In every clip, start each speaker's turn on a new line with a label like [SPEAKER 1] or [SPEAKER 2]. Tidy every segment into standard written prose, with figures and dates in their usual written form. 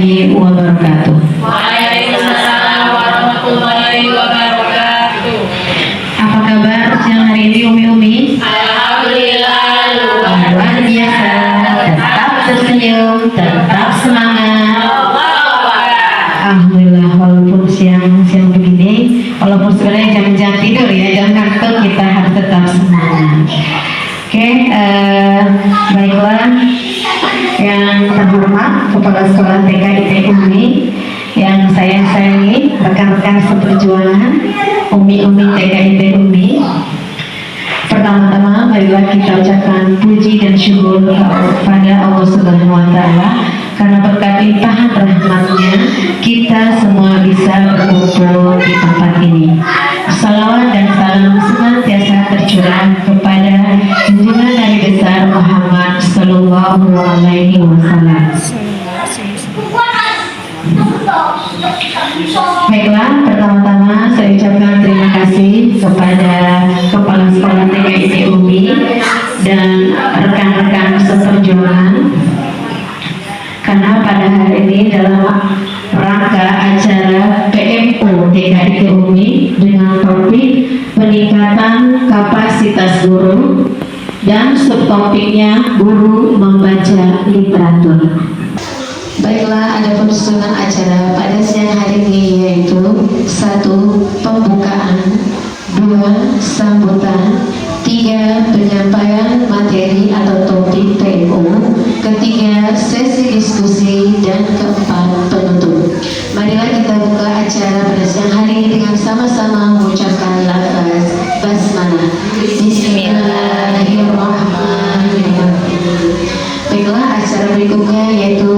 [SPEAKER 1] warahmatullahi wabarakatuh.
[SPEAKER 2] Waalaikumsalam warahmatullahi wabarakatuh.
[SPEAKER 1] Apa kabar siang hari ini Umi-Umi?
[SPEAKER 2] Alhamdulillah
[SPEAKER 1] Luar biasa, tetap tersenyum, tetap semangat. Alhamdulillah, walaupun siang-siang begini, walaupun sebenarnya jam-jam tidur ya, jam kantor, kita harus tetap semangat. Oke, baiklah. Yang terhormat Kepala Sekolah TK ITE Umi, yang saya sayangi, rekan-rekan seperjuangan Umi-Umi TK ITE Umi. Pertama-tama, marilah kita ucapkan puji dan syukur kepada Allah Subhanahu Wa Taala karena berkat limpahan rahmatnya kita semua bisa berkumpul di tempat ini. Salawat dan salam senantiasa tercurah kepada junjungan Nabi besar Muhammad Sallallahu Alaihi Wasallam. Baiklah, pertama-tama saya ucapkan terima kasih kepada Kepala Sekolah TK ITE Umi dan rekan-rekan seperjuangan karena pada hari ini dalam rangka acara PMO TK ITE Umi dengan topik peningkatan kapasitas guru dan subtopiknya guru membaca literatur. Baiklah, ada penyusunan acara pada siang hari ini yaitu 1. Pembukaan, 2. Sambutan, 3. Penyampaian materi atau topik PMO, ketiga sesi diskusi, dan keempat penutup. Marilah kita buka acara pada siang hari ini dengan sama-sama mengucapkan lafaz basmalah. Bismillahirrahmanirrahim. Baiklah, acara berikutnya yaitu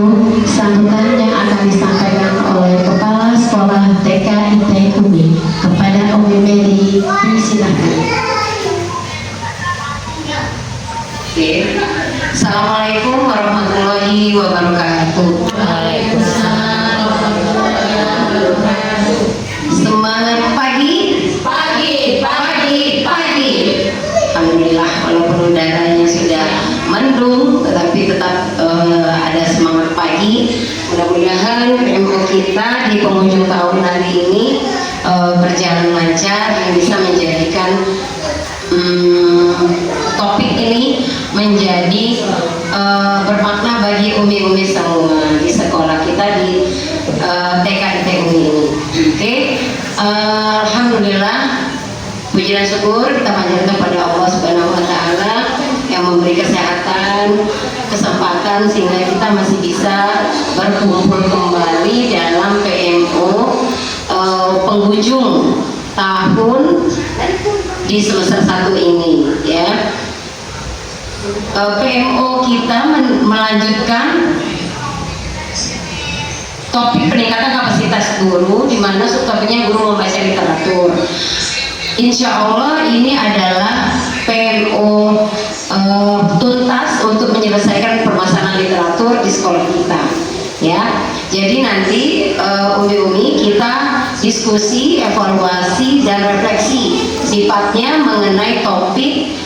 [SPEAKER 1] sambutan yang akan disampaikan oleh Kepala Sekolah TK ITE Umi. Kepada Umi Mary, disilakan.
[SPEAKER 3] Assalamualaikum warahmatullahi wabarakatuh.
[SPEAKER 2] Waalaikumsalam warahmatullahi wabarakatuh.
[SPEAKER 3] Semangat pagi. Alhamdulillah, walaupun udaranya sudah mendung, tetapi tetap ada semangat pagi. Mudah-mudahan PMO kita di penghujung tahun hari ini berjalan lancar dan bisa menjadikan topik ini menjadi bermakna bagi umi-umi semua di sekolah kita di TK ITE Umi ini. Oke, alhamdulillah, puji dan syukur kita panjatkan kepada Allah Subhanahu Wa Taala yang memberi kesehatan, kesempatan sehingga kita masih bisa berkumpul kembali dalam PMO penghujung tahun di semester 1 ini, ya. PMO kita melanjutkan topik peningkatan kapasitas guru, di mana subtopiknya guru membaca literatur. Insya Allah ini adalah PMO tuntas untuk menyelesaikan permasalahan literatur di sekolah kita, ya. Jadi nanti umi-umi kita diskusi, evaluasi, dan refleksi sifatnya mengenai topik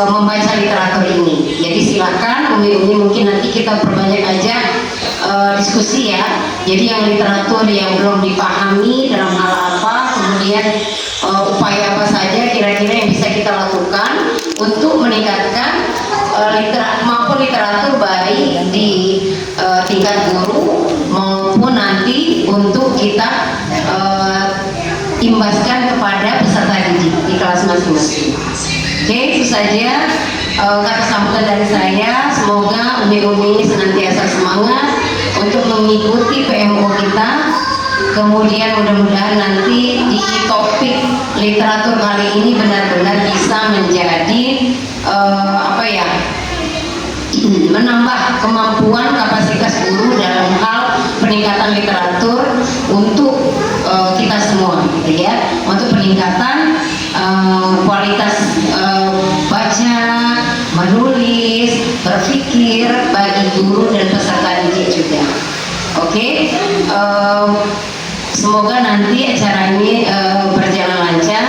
[SPEAKER 3] membaca literatur ini. Jadi silakan umi-umi, mungkin nanti kita perbanyak aja diskusi, ya. Jadi yang literatur yang belum dipahami dalam hal apa, kemudian upaya apa saja kira-kira yang bisa kita lakukan untuk meningkatkan literatur baik di tingkat guru maupun nanti untuk kita imbaskan kepada peserta didik di kelas masing-masing. Oke, itu saja kata sambutan dari saya. Semoga umi-umi senantiasa semangat untuk mengikuti PMO kita. Kemudian mudah-mudahan nanti di topik literatur kali ini benar-benar bisa menjadi menambah kemampuan kapasitas guru dalam hal peningkatan literatur untuk kita semua, gitu ya, untuk peningkatan kualitas baca, menulis, berpikir bagi guru dan peserta didik juga. Oke, semoga nanti acara ini berjalan lancar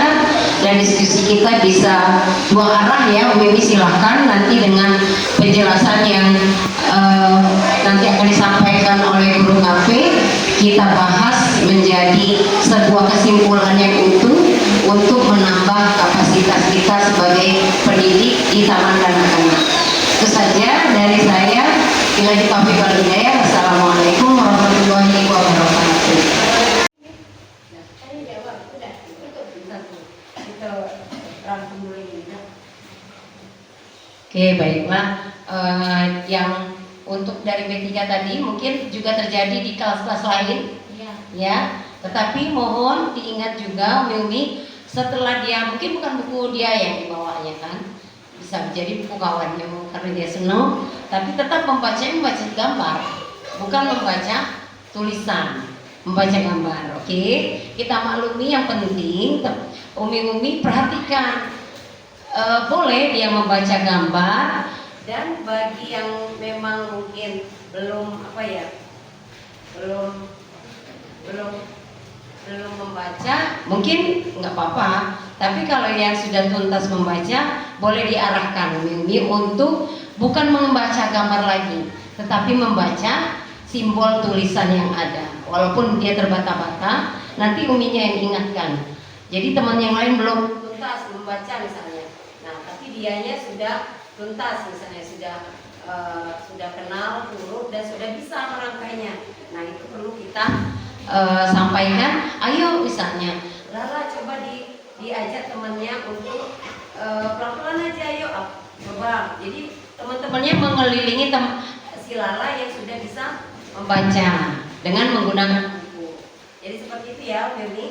[SPEAKER 3] dan diskusi diskusi kita bisa dua arah ya. Umi silahkan nanti dengan penjelasan yang nanti akan disampaikan oleh guru kafe, kita bahas menjadi sebuah kesimpulan yang utuh untuk menambah kapasitas kita sebagai pendidik di taman kanak-kanak. Itu saja dari saya. Bila ditaufiq wal hidayah. Wassalamualaikum warahmatullahi wabarakatuh. Oke, baiklah. Yang untuk dari B3 tadi mungkin juga terjadi di kelas-kelas lain, ya. Tetapi mohon diingat juga, Umi, setelah dia mungkin bukan buku dia yang dibawanya kan, bisa menjadi buku kawannya karena dia senang, tapi tetap membaca gambar, bukan membaca tulisan, membaca gambar. Oke, kita maklumi yang penting, Umi perhatikan. Boleh dia membaca gambar, dan bagi yang memang mungkin belum belum membaca mungkin nggak apa-apa, tapi kalau yang sudah tuntas membaca boleh diarahkan Umi untuk bukan membaca gambar lagi, tetapi membaca simbol tulisan yang ada, walaupun dia terbata-bata, nanti Uminya yang ingatkan. Jadi teman yang lain belum tuntas membaca misalnya, nah tapi dianya sudah tuntas misalnya, sudah kenal huruf dan sudah bisa merangkainya. Nah itu perlu kita sampaikan. Ayo misalnya Lala coba diajak temannya untuk pelan-pelan aja, ayo coba. Jadi teman-temannya mengelilingi si Lala yang sudah bisa membaca dengan menggunakan buku. Jadi seperti itu ya Firni.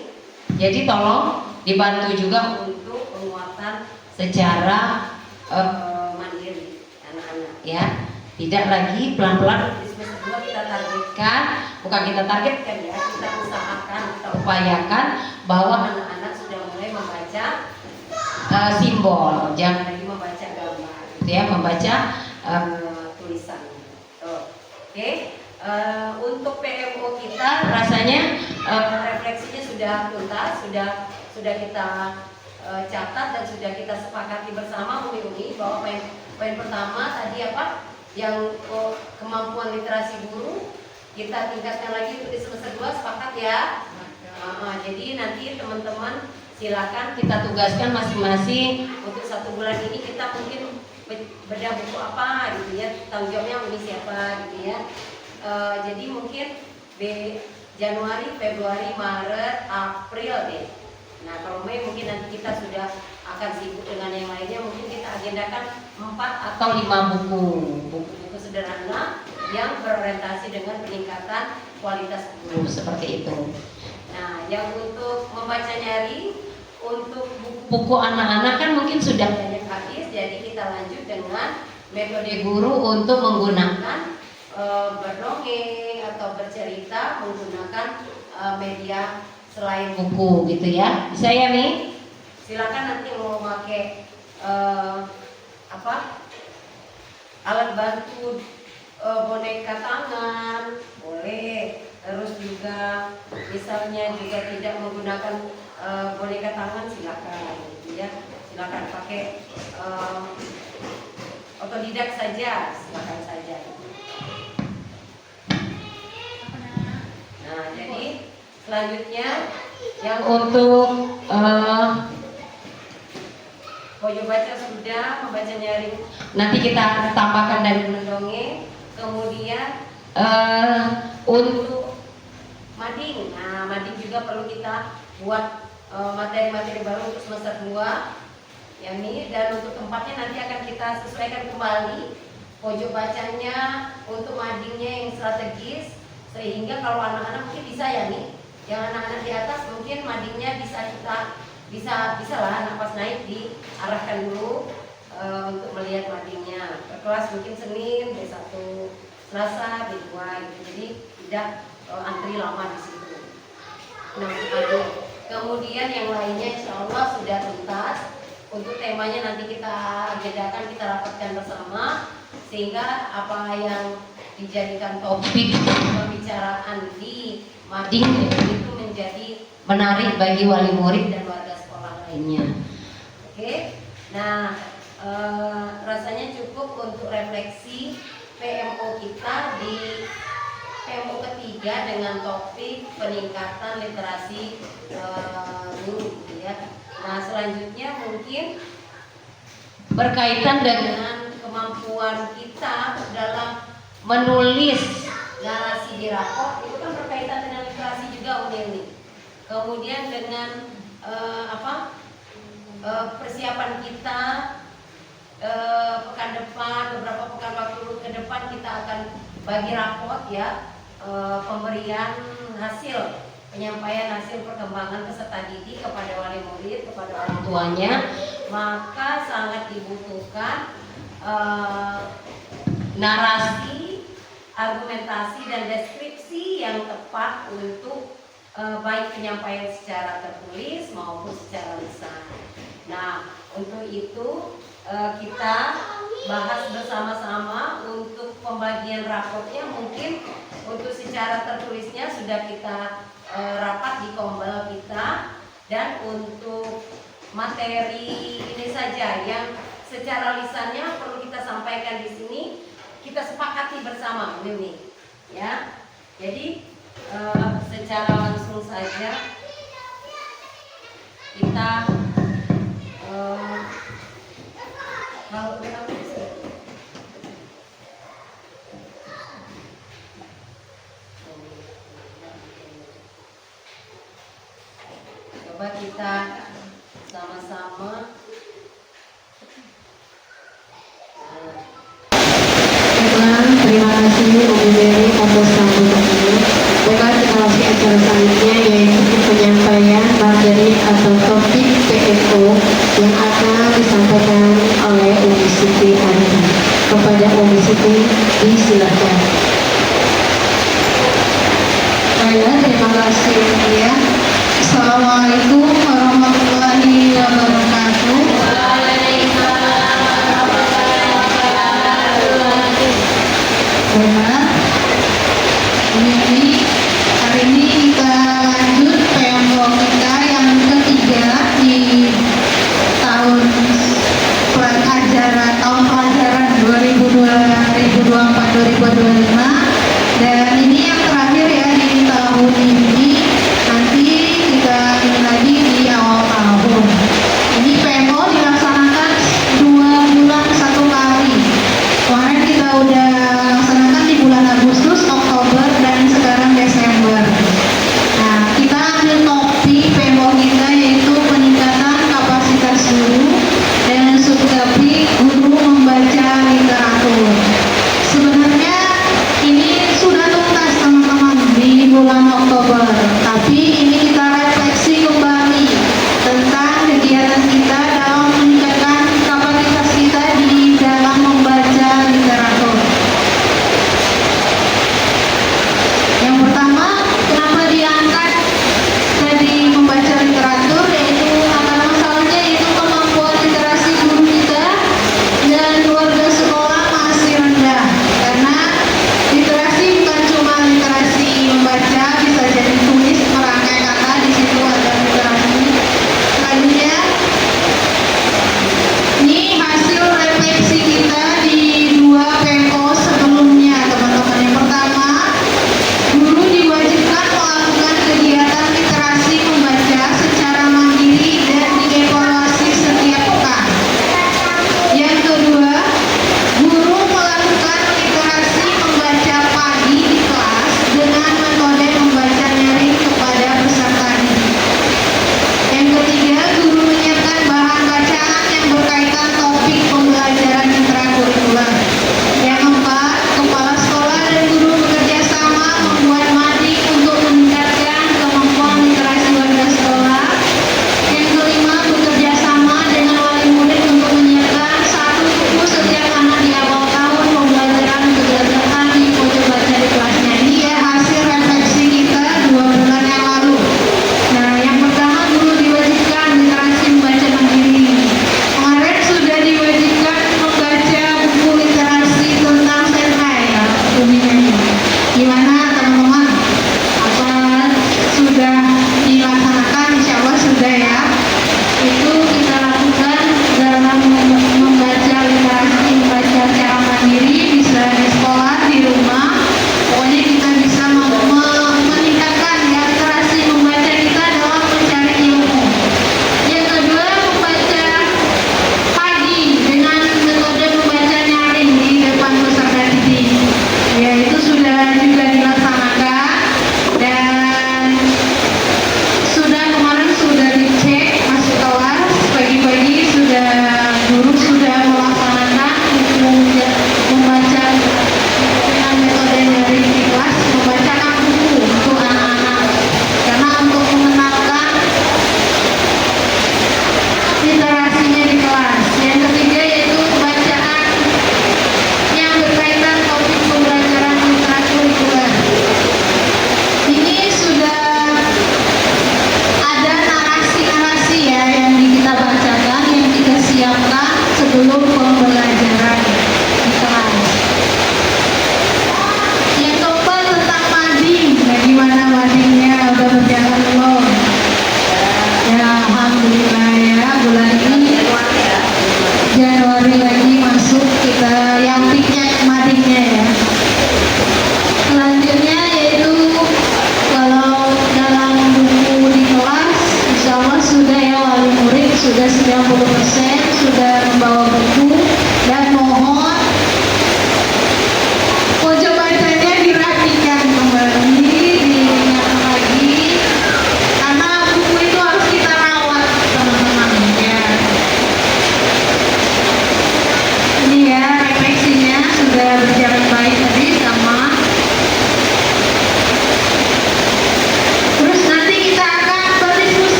[SPEAKER 3] Jadi tolong dibantu juga untuk penguatan secara mandiri anak-anak ya. Tidak lagi pelan-pelan di semester 2 kita targetkan, bukan kita targetkan ya, kita usahakan, kita upayakan bahwa anak-anak sudah mulai membaca simbol, jangan lagi membaca gambar, gitu ya, membaca tulisan. Oke. Untuk PMO kita rasanya refleksinya sudah tuntas, sudah kita catat dan sudah kita sepakati bersama Umi bahwa poin pertama tadi apa? Yang kemampuan literasi guru kita tingkatkan lagi untuk di semester 2, sepakat ya. Jadi nanti teman-teman silakan kita tugaskan masing-masing untuk 1 bulan ini kita mungkin bedah buku apa gitu ya, tanggung jawabnya Umi siapa gitu ya. Jadi mungkin Januari, Februari, Maret, April deh. Nah kalau Mei mungkin nanti kita sudah akan sibuk dengan yang lainnya, mungkin kita agendakan 4 atau 5 buku sederhana yang berorientasi dengan peningkatan kualitas guru seperti itu. Nah yang untuk membaca nyari, untuk buku anak-anak kan mungkin sudah banyak habis, jadi kita lanjut dengan metode guru untuk menggunakan berdongeng atau bercerita menggunakan media selain buku gitu ya. Bisa ya Mi? Silakan nanti mau pakai alat bantu boneka tangan boleh, terus juga misalnya juga tidak menggunakan boneka tangan silakan gitu ya, silakan pakai otodidak saja, silakan saja. Nah jadi selanjutnya yang untuk pojok baca sudah, membaca nyaring nanti kita tambahkan dari mendongeng. Kemudian untuk mading, nah mading juga perlu kita buat materi-materi baru untuk semester 2 ya ini, dan untuk tempatnya nanti akan kita sesuaikan kembali pojok bacanya untuk madingnya yang strategis, sehingga kalau anak-anak mungkin bisa ya nih, yang anak-anak di atas mungkin madingnya bisa lah anak pas naik diarahkan dulu untuk melihat madingnya. Per kelas mungkin Senin, B1, Selasa, B2 gitu. Jadi tidak antri lama di situ. Nah, kemudian yang lainnya insya Allah sudah tuntas. Untuk temanya nanti kita agendakan, kita rapatkan bersama, sehingga apa yang dijadikan topik pembicaraan di mading itu menjadi menarik bagi wali murid dan warga sekolah lainnya. Oke. Nah, rasanya cukup untuk refleksi PMO kita di PMO ketiga dengan topik peningkatan literasi guru, gitu ya. Nah, selanjutnya mungkin berkaitan dengan kemampuan kita dalam menulis narasi di rapor, itu kan berkaitan dengan literasi juga ini. Kemudian dengan persiapan kita pekan depan, beberapa pekan waktu ke depan kita akan bagi raport ya, pemberian hasil, penyampaian hasil perkembangan peserta didik kepada wali murid, kepada orang tuanya. Maka sangat dibutuhkan narasi, argumentasi dan deskripsi yang tepat untuk baik penyampaian secara tertulis maupun secara lisan. Nah, untuk itu kita bahas bersama-sama untuk pembagian raportnya. Mungkin untuk secara tertulisnya sudah kita rapat di kombel kita, dan untuk materi ini saja yang secara lisannya perlu kita sampaikan di sini, kita sepakati bersama ini ya. Jadi secara langsung saja kita coba kita sama-sama.
[SPEAKER 1] Terima kasih Ibu Dewi atas sambutannya. Baiklah, kita masuk acara selanjutnya, yaitu penyampaian materi atau topik PMO yang akan disampaikan oleh Umi Siti Arifin. Kepada Umi Siti, disilakan.
[SPEAKER 4] Baiklah, terima kasih ya. Assalamualaikum warahmatullahi wabarakatuh. Baiklah, hari ini kita lanjut PMO kita yang ketiga di tahun pelajaran 2024-2025, dan ini yang terakhir ya di tahun ini. Nanti kita ini lagi di awal tahun. Ini PMO dilaksanakan 2 bulan 1 kali. Kemarin kita udah laksanakan di bulan Agustus, Oktober, dan sekarang Desember. Nah, kita ambil topik PMO kita yaitu peningkatan kapasitas guru dan subtopik guru membaca literatur. Sebenarnya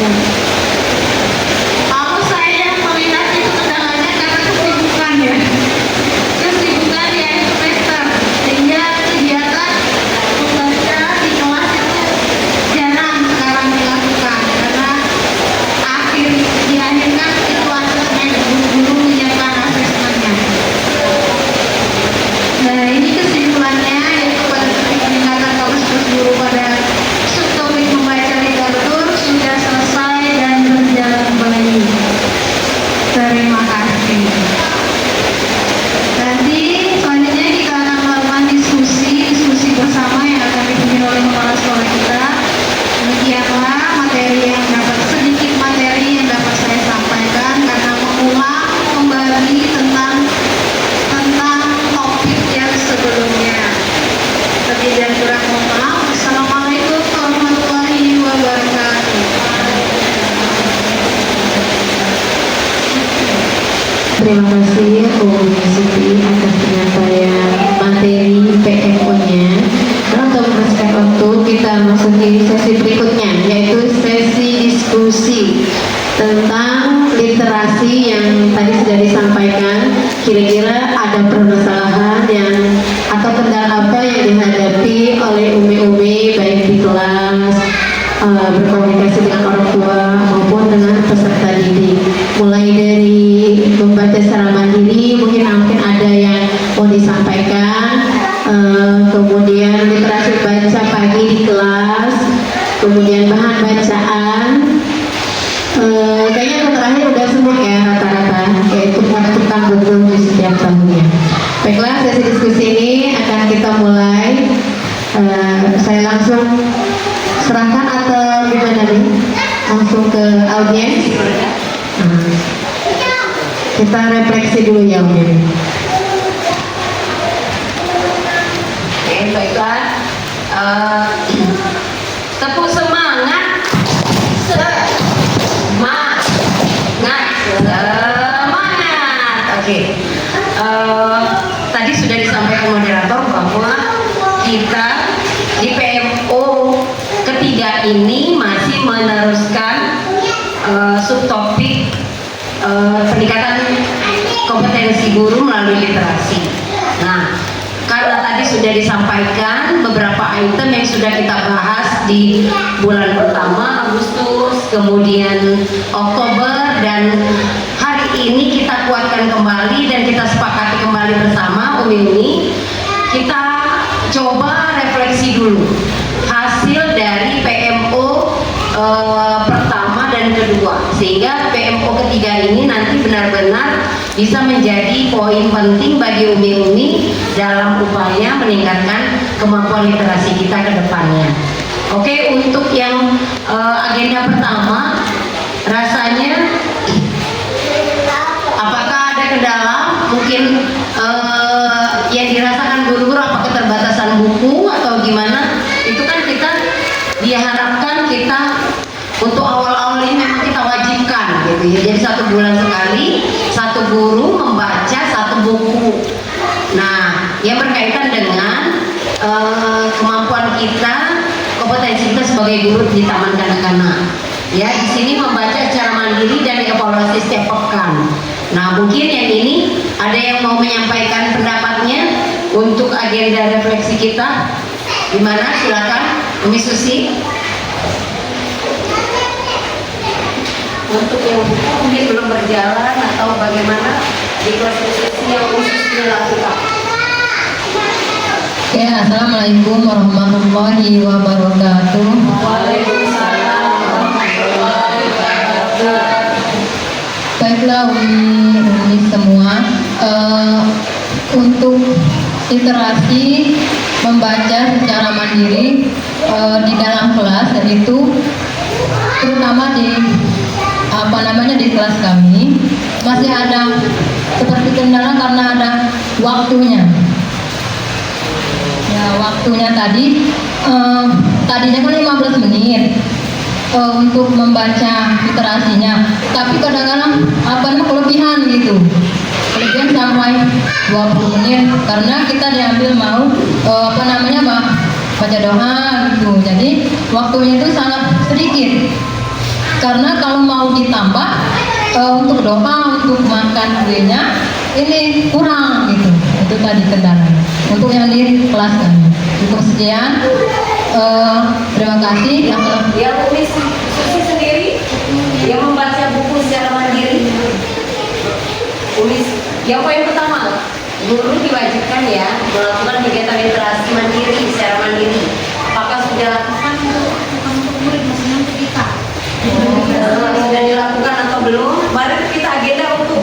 [SPEAKER 4] Mahfud. Kalau saya melihat itu kendalanya karena kesibukan ya. Kesibukan di akhir semester, sehingga kegiatan membaca di kelas itu jarang sekarang dilakukan karena diakhirkan itu asesmen, guru-guru menyiapkan asesmennya. Nah, ini kesimpulannya yaitu pada titik peningkatan kapasitas guru pada subtopik membaca literatur sudah selesai dan berjalan kembali. Terima kasih. Nanti selanjutnya kita akan melakukan diskusi bersama yang akan dipimpin oleh kepala sekolah kita. Demikianlah sedikit materi yang dapat saya sampaikan karena mengulang kembali tentang topik yang sebelumnya. Lebih dan kurang mohon maaf. Assalamualaikum warahmatullahi wabarakatuh.
[SPEAKER 1] Terima kasih Bu Siti atas penyampaian materi PMO-nya. Nah, untuk mempersiapkan waktu kita masuki sesi berikutnya, yaitu sesi diskusi tentang literasi yang tadi sudah disampaikan. Kira-kira ada permasalahan atau kendala apa yang dihadapi oleh umi-umi baik di kelas, berkomunikasi dengan orang tua maupun dengan peserta didik, mulai dari membaca secara mandiri, mungkin ada yang mau disampaikan, kemudian literasi baca pagi di kelas, kemudian bahan bacaan. Kayaknya yang terakhir udah semua ya rata-rata, yaitu tukang buku di setiap tahunnya. Baiklah, sesi diskusi ini akan kita mulai. Saya langsung serahkan atau gimana nih? Langsung ke audiens. Kita refleksi dulu ya audiens.
[SPEAKER 3] Oke, baiklah. Tepuk semangat. Semangat. Oke. Tadi sudah disampaikan moderator bahwa kita di PMO ketiga ini masih meneruskan subtopik peningkatan kompetensi guru melalui literasi. Nah, karena tadi sudah disampaikan beberapa item yang sudah kita bahas di bulan pertama Agustus, kemudian Oktober, dan hari ini kita kuatkan kembali dan kita sepakati kembali bersama Umi. Kita coba refleksi dulu hasil dari PMO pertama dan kedua, sehingga PMO ketiga ini nanti benar-benar bisa menjadi poin penting bagi umi-umi dalam upaya meningkatkan kemampuan literasi kita ke depannya. Oke, untuk yang agenda pertama, rasanya apakah ada kendala? Mungkin yang dirasakan guru-guru apa keterbatasan buku atau gimana? Itu kan kita diharapkan kita untuk awal-awal ini memang kita wajibkan gitu ya. Jadi 1 bulan sekali satu guru membaca 1 buku. Nah, yang berkaitan dengan kemampuan kita, kompetensi kita sebagai guru di taman kanak-kanak. Ya, di sini membaca secara mandiri dan dievaluasi setiap pekan. Nah, mungkin yang ini ada yang mau menyampaikan pendapatnya untuk agenda refleksi kita. Gimana? Silakan, Umi Susi. Untuk yang mungkin belum berjalan atau bagaimana di kelas diskusi yang khusus dilakukan.
[SPEAKER 1] Ya, Assalamualaikum warahmatullahi wabarakatuh.
[SPEAKER 3] Waalaikumsalam warahmatullahi wabarakatuh.
[SPEAKER 1] Baiklah umi semua, untuk literasi membaca secara mandiri di dalam kelas, dan itu terutama di kelas kami masih ada seperti kendala karena ada waktunya. Ya, waktunya tadinya kan 15 menit untuk membaca literasinya, tapi kadang-kadang kelebihan gitu, kelebihan sampai 20 menit karena kita diambil mau baca doa gitu, jadi waktunya itu sangat sedikit.
[SPEAKER 5] Karena kalau mau ditambah untuk doa, untuk makan kuenya ini kurang gitu. Itu tadi kendalanya. Untuk yang di kelas kami. Cukup sekian. Terima kasih.
[SPEAKER 3] Yang tulis Susi sendiri yang membaca buku secara mandiri. Tulis yang poin pertama, guru diwajibkan ya melakukan kegiatan literasi mandiri secara mandiri. Apakah sudah lakukan untuk murid, maksudnya untuk kita? Sudah dilakukan atau belum? Mari kita agenda untuk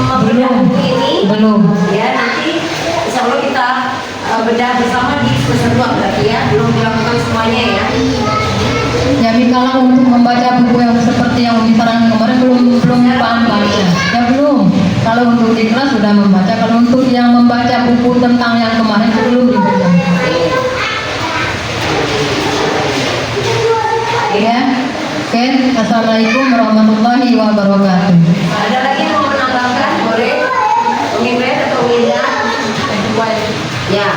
[SPEAKER 3] membedah buku ini.
[SPEAKER 5] Belum.
[SPEAKER 3] Ya, nanti insya Allah kita bedah bersama di semester 2 berarti ya. Belum dilakukan semuanya ya.
[SPEAKER 5] Jadi kalau untuk membaca buku yang seperti yang misalnya kemarin belum paham baca. Ya belum. Kalau untuk di kelas sudah membaca. Kalau untuk yang membaca buku tentang yang kemarin itu belum dibaca. Ya. Oke. Assalamualaikum warahmatullahi wabarakatuh.
[SPEAKER 3] Ada lagi yang mau menambahkan? Boleh? Mengingat atau mengingat? Ya.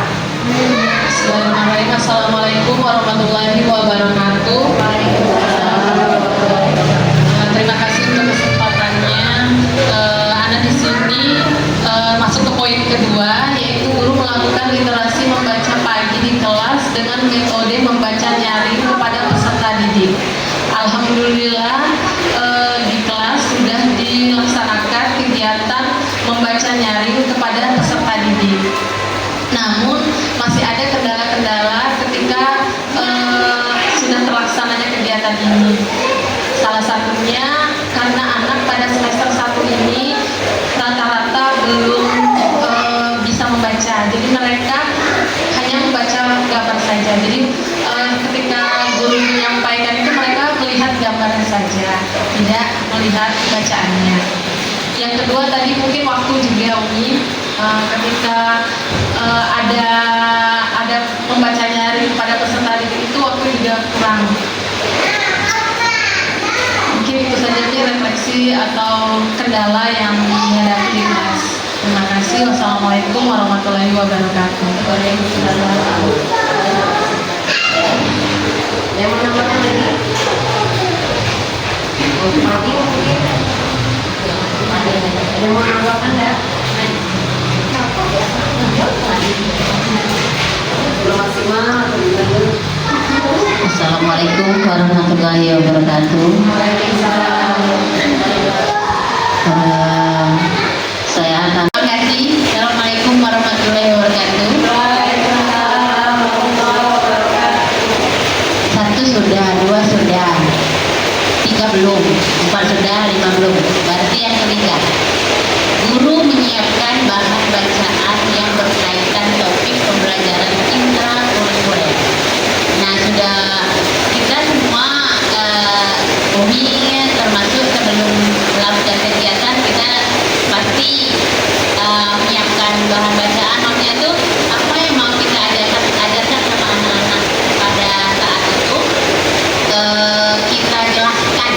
[SPEAKER 2] Bismillahirrahmanirrahim. Assalamualaikum warahmatullahi wabarakatuh. Terima kasih untuk kesempatannya. Anak di sini masuk ke poin kedua, yaitu guru melakukan literasi membaca pagi di kelas dengan metode membaca nyaring kepada peserta didik. Alhamdulillah di kelas sudah dilaksanakan kegiatan membaca nyaring kepada peserta didik. Namun masih ada kendala-kendala ketika sudah terlaksananya kegiatan ini. Salah satunya karena anak pada semester 1 ini rata-rata belum bisa membaca. Jadi mereka hanya membaca gambar saja. Jadi ketika guru menyampaikan itu mereka melihat gambaran saja, tidak melihat bacaannya. Yang kedua tadi mungkin waktu juga Umi, ketika ada membaca nyaring pada peserta didik itu waktu juga kurang. Mungkin itu saja refleksi atau kendala yang dihadapi di kelas. Terima kasih. Wassalamualaikum warahmatullahi wabarakatuh.
[SPEAKER 3] Yang mau nambahkan lagi? Mati mungkin? Ada yang mau nambahkan enggak? Belum maksimal atau gimana?
[SPEAKER 6] Assalamualaikum warahmatullahi wabarakatuh. Saya akan terima kasih. Assalamualaikum warahmatullahi wabarakatuh. Satu sudah, dua sudah, tiga belum, empat sudah, lima belum. Berarti yang ketiga, guru menyiapkan bahan bacaan yang berkaitan topik pembelajaran intrakurikuler. Nah, sudah kita semua Umi termasuk sebelum melakukan kegiatan kita pasti menyiapkan bahan bacaan. Maksudnya itu apa yang mau kita ajarkan sama anak-anak pada saat itu kita jelaskan.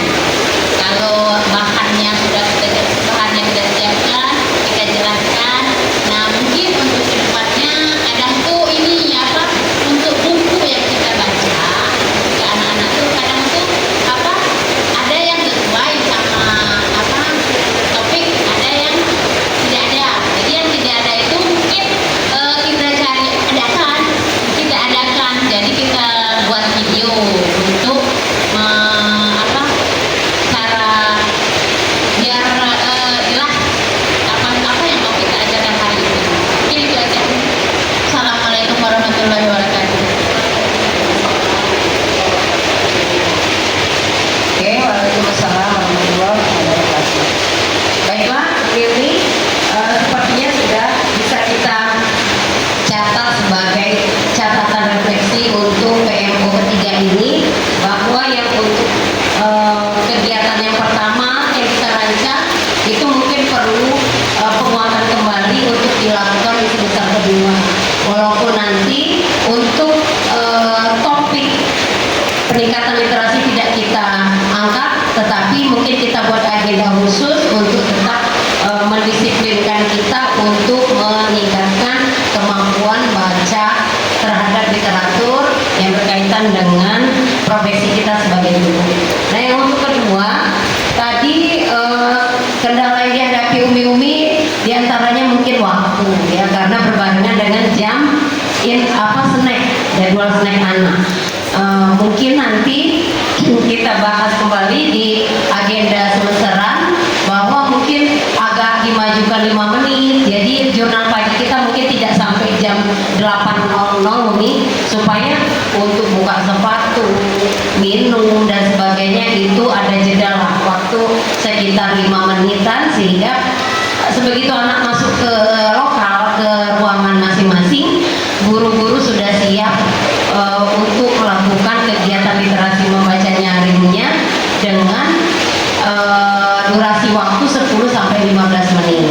[SPEAKER 6] Kalau bahannya sudah kita siapkan, kita jelaskan. Nah, mungkin untuk kedepannya ada tuh ini apa untuk buku yang kita baca ke anak-anak tuh kadang tuh apa ada yang sesuai sama apa topik, ada yang tidak ada. Jadi yang tidak ada itu mungkin kita cari adakan, kita adakan. Jadi kita buat video untuk apa cara biar jelas apa yang mau kita ajarkan hari ini. Mungkin itu aja. Assalamualaikum warahmatullahi wabarakatuh.
[SPEAKER 3] Oke, waalaikumsalam warahmatullahi wabarakatuh. Baiklah, ini sepertinya sudah bisa kita catat sebagai catatan refleksi untuk PMO ketiga ini, bahwa yang untuk kegiatan yang pertama yang kita rancang itu mungkin perlu penguatan kembali untuk dilakukan di semester kedua. Walaupun nanti untuk topik peningkatan literasi tidak kita angkat, tetapi mungkin kita buat agenda khusus untuk tetap mendisiplinkan kita untuk meningkatkan kemampuan baca terhadap literatur yang berkaitan dengan profesi kita sebagai guru. Nah, yang untuk snack, jadwal snack anak. Mungkin nanti kita bahas kembali di agenda semesteran bahwa mungkin agak dimajukan 5 menit. Jadi jurnal pagi kita mungkin tidak sampai jam 8.00 nih, supaya untuk buka sepatu, minum dan sebagainya itu ada jeda lah waktu sekitar 5 menitan, sehingga sebegitu anak masuk ke lokal, ke ruangan masing-masing, guru-guru sudah siap untuk melakukan kegiatan literasi membaca nyaringnya dengan durasi waktu 10-15 menit.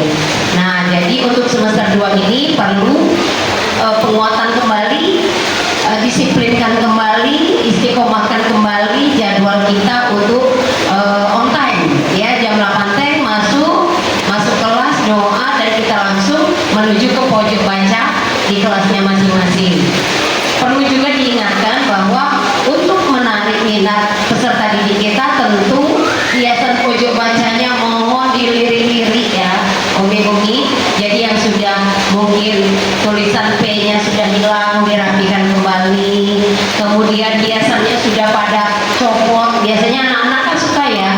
[SPEAKER 3] Nah, jadi untuk semester 2 ini perlu penguatan kembali, disiplinkan kembali, istiqomahkan kembali jadwal kita untuk on time ya, jam 8 teh masuk kelas, doa, dan kita langsung menuju ke pojok baca di kelasnya masing-masing. Perlu juga diingatkan bahwa untuk menarik minat peserta didik kita, tentu hiasan pojok bacanya mohon dilirik-lirik ya, umi-umi. Jadi yang sudah mungkin tulisan P-nya sudah hilang, dirapikan kembali. Kemudian hiasannya sudah pada copot. Biasanya anak-anak kan suka ya